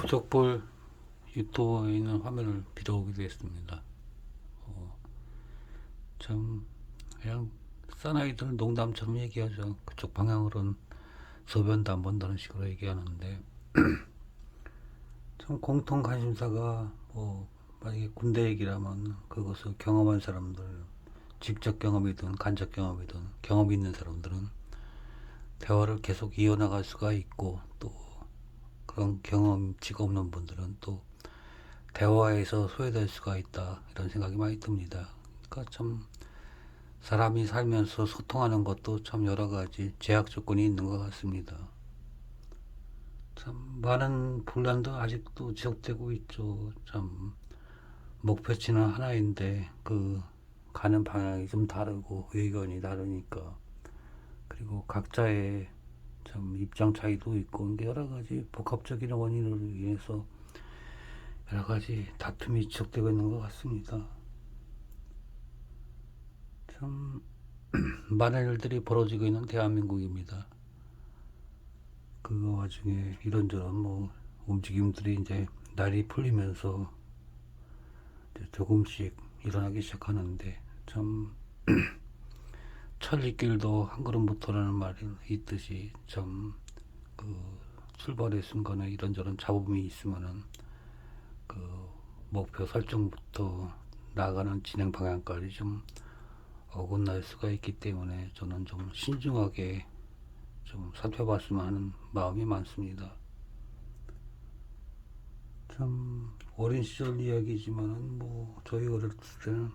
가족볼 유튜브에 있는 화면을 빌어오게 되었습니다. 참 그냥 사나이들 농담처럼 얘기하죠. 그쪽 방향으로는 소변도 안 본다는 식으로 얘기하는데, 참 공통 관심사가 뭐 만약에 군대 얘기라면 그것을 경험한 사람들, 직접 경험이든 간접 경험이든 경험이 있는 사람들은 대화를 계속 이어나갈 수가 있고, 또 그런 경험치가 없는 분들은 또 대화에서 소외될 수가 있다, 이런 생각이 많이 듭니다. 그러니까 참 사람이 살면서 소통하는 것도 참 여러 가지 제약 조건이 있는 것 같습니다. 참 많은 분란도 아직도 지속되고 있죠. 참 목표치는 하나인데 그 가는 방향이 좀 다르고 의견이 다르니까, 그리고 각자의 참 입장 차이도 있고, 여러 가지 복합적인 원인으로 인해서 여러 가지 다툼이 지속되고 있는 것 같습니다. 참 많은 일들이 벌어지고 있는 대한민국입니다. 그 와중에 이런저런 뭐 움직임들이 이제 날이 풀리면서 이제 조금씩 일어나기 시작하는데, 참 천리길도 한 걸음부터라는 말이 있듯이 참 그 출발의 순간에 이런저런 잡음이 있으면은 그 목표 설정부터 나아가는 진행 방향까지 좀 어긋날 수가 있기 때문에 저는 좀 신중하게 좀 살펴봤으면 하는 마음이 많습니다. 참 어린 시절 이야기지만은 뭐 저희 어렸을 때는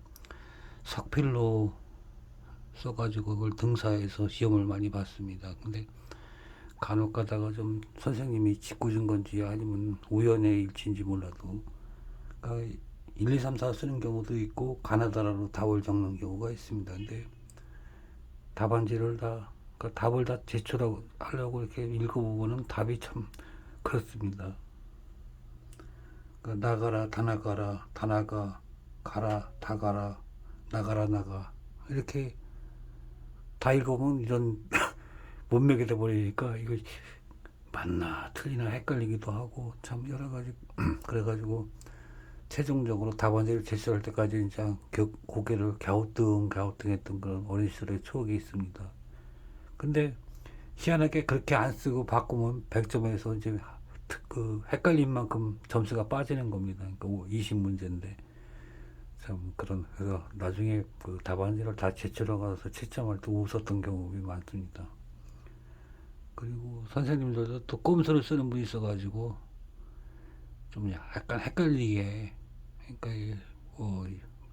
석필로 써가지고 그걸 등사해서 시험을 많이 봤습니다. 근데 간혹 가다가 좀 선생님이 짓궂은 건지 아니면 우연의 일치인지 몰라도, 그러니까 1, 2, 3, 4 쓰는 경우도 있고 가나다라로 답을 적는 경우가 있습니다. 근데 답안지를 다, 그러니까 답을 다 제출하려고 이렇게 읽어보면은 답이 참 그렇습니다. 그러니까 나가라, 다 나가라, 다 나가, 가라, 다 가라, 나가라, 나가, 이렇게 다 읽어보면 이런 문맥이 돼버리니까 이거 맞나 틀리나 헷갈리기도 하고 참 여러 가지 그래가지고 최종적으로 답안지를 제출할 때까지 이제 고개를 갸우뚱했던 그런 어린 시절의 추억이 있습니다. 근데 희한하게 그렇게 안 쓰고 바꾸면 100점에서 이제 그 헷갈린 만큼 점수가 빠지는 겁니다. 그러니까 20문제인데 참 그런, 그래서 나중에 그 답안지를 다 제출하고 가서 채점할 때 웃었던 경험이 많습니다. 그리고 선생님들도 또 꼼수를 쓰는 분이 있어가지고 좀 약간 헷갈리게, 그러니까 뭐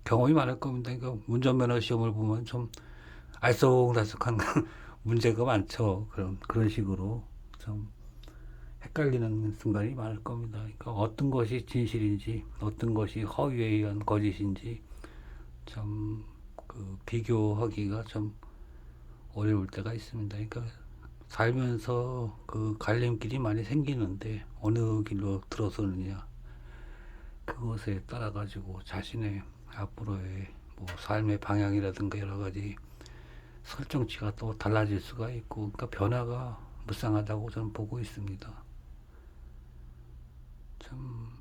경험이 많을 겁니다. 그러니까 운전면허 시험을 보면 좀 알쏭달쏭한 문제가 많죠. 그런 식으로 좀 헷갈리는 순간이 많을 겁니다. 그러니까 어떤 것이 진실인지 어떤 것이 허위에 의한 거짓인지 참 그 비교하기가 좀 어려울 때가 있습니다. 그러니까 살면서 그 갈림길이 많이 생기는데 어느 길로 들어서느냐, 그것에 따라 가지고 자신의 앞으로의 뭐 삶의 방향이라든가 여러 가지 설정치가 또 달라질 수가 있고, 그러니까 변화가 무쌍하다고 저는 보고 있습니다. 참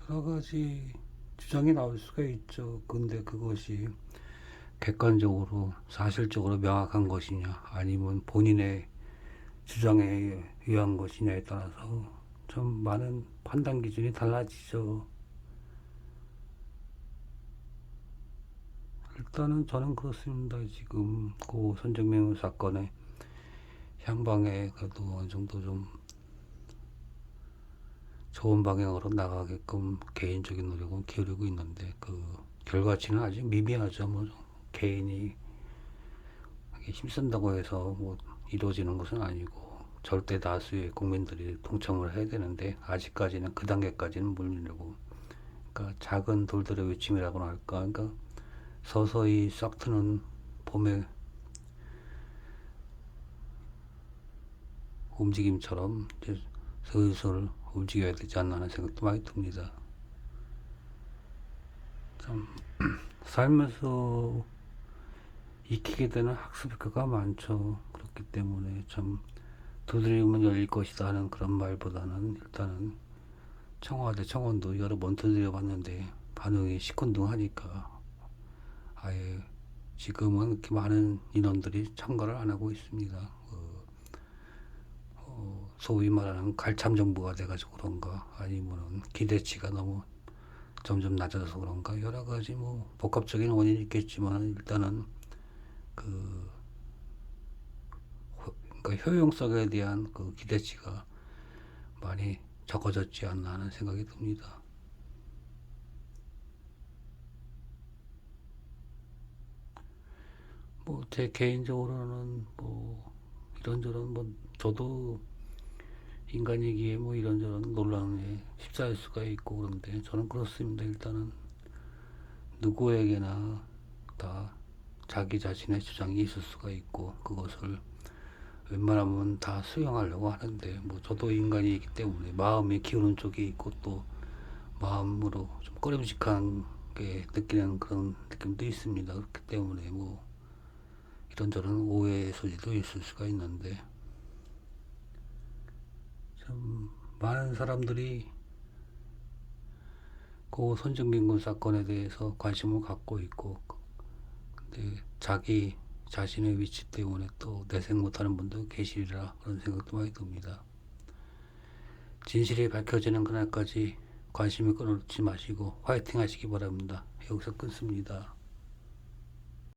여러 가지 주장이 나올 수가 있죠. 근데 그것이 객관적으로 사실적으로 명확한 것이냐 아니면 본인의 주장에 의한 것이냐에 따라서 좀 많은 판단 기준이 달라지죠. 일단은 저는 그렇습니다. 지금 그 손정명 사건의 향방에 그래도 어느 정도 좀 좋은 방향으로 나가게끔 개인적인 노력은 기울이고 있는데, 그 결과치는 아직 미미하죠. 뭐 개인이 힘쓴다고 해서 뭐 이루어지는 것은 아니고 절대 다수의 국민들이 동참을 해야 되는데 아직까지는 그 단계까지는 못 이르고, 그러니까 작은 돌들의 외침이라고나 할까, 그러니까 서서히 싹트는 봄의 움직임처럼 이제 슬슬 움직여야 되지 않나 하는 생각도 많이 듭니다. 참 살면서 익히게 되는 학습 효과가 많죠. 그렇기 때문에 참 두드리면 열릴 것이다 하는 그런 말보다는 일단은 청와대 청원도 여러 번 두드려 봤는데 반응이 시큰둥하니까 아예 지금은 이렇게 많은 인원들이 참가를 안 하고 있습니다. 소위 말하는 갈참 정부가 돼가지고 그런가 아니면은 기대치가 너무 점점 낮아져서 그런가 여러 가지 뭐 복합적인 원인이 있겠지만 일단은 그 그러니까 효용성에 대한 그 기대치가 많이 적어졌지 않나 하는 생각이 듭니다. 뭐 제 개인적으로는 뭐 이런저런 뭐 저도 인간이기에 뭐 이런저런 논란에 휩싸일 수가 있고 그런데 저는 그렇습니다. 일단은 누구에게나 다 자기 자신의 주장이 있을 수가 있고 그것을 웬만하면 다 수용하려고 하는데 뭐 저도 인간이기 때문에 마음이 기우는 쪽이 있고 또 마음으로 좀 꺼림직하게 느끼는 그런 느낌도 있습니다. 그렇기 때문에 뭐 이런저런 오해의 소지도 있을 수가 있는데 참 많은 사람들이 고 손정민 군 사건에 대해서 관심을 갖고 있고 근데 자기 자신의 위치 때문에 또 내색 못하는 분도 계시리라 그런 생각도 많이 듭니다. 진실이 밝혀지는 그날까지 관심을 끊어놓지 마시고 화이팅 하시기 바랍니다. 여기서 끊습니다.